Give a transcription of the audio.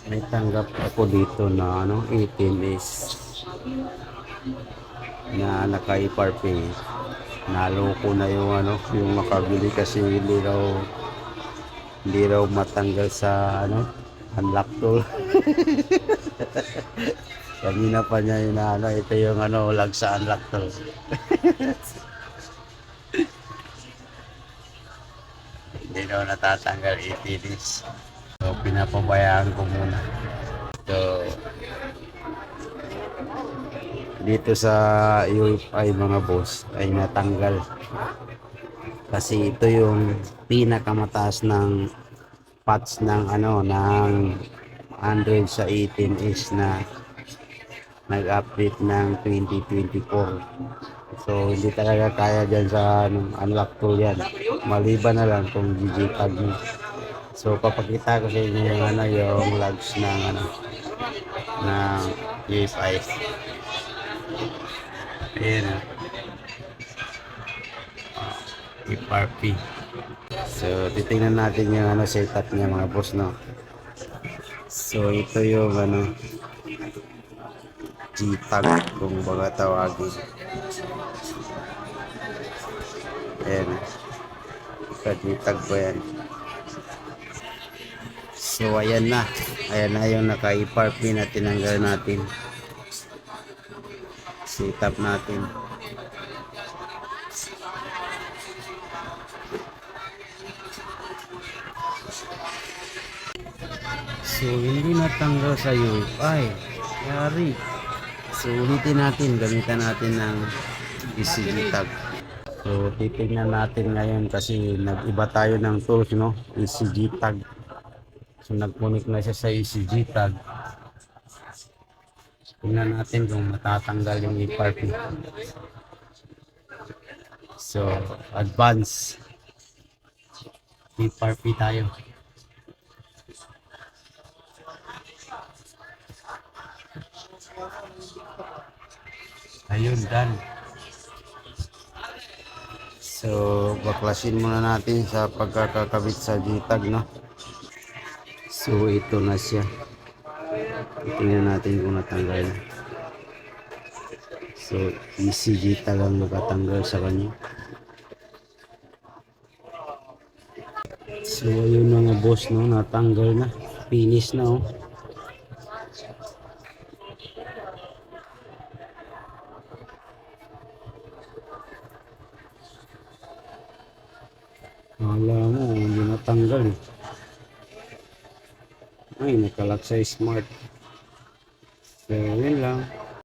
May tanggap ako dito na 18 is na naka-FRP. Naloko na yung yung makabili kasi hindi raw matanggal sa unlock tool. Kanina pa niya yung ito yung lag sa unlock tool. Hindi daw natatanggal 18 is. So pinapabayaan ko muna. So dito sa UFI mga boss ay natanggal kasi ito yung pinakamataas ng patch ng ng Android sa 18 is na nag-update ng 2024. So hindi talaga kaya dyan sa unlock tool yan, maliban na lang kung digitag mo. So papakita ko sa inyo yung yung logs ng ng UFI. Ayan, FRP. So titingnan natin yung setup niya mga boss, no. So ito yung G-tag kung baga tawagin. Ayan, sa G-tag po yan. So ayan na yung naka-FRP na tinanggal natin. Setup natin. So hindi natanggal sa UFI. Yari. So ulitin natin, gamitan natin ng ECG tag. So titingnan natin ngayon kasi nag-iba tayo ng tools, no? ECG tag. So nag-connect na siya sa ECG tag. Tingnan natin kung matatanggal yung FRP. So advance FRP tayo. Ayun, done. So baklasin muna natin sa pagkakakabit sa G-tag, no. So ito na siya. Tingnan natin kung natanggal. So ECG tag ang nakatanggal sa kanya. So ayun mga boss, no, natanggal na. Finish na, oh. Wala mo, hindi natanggal eh. Ay, nakalak sa smart. So yun lang.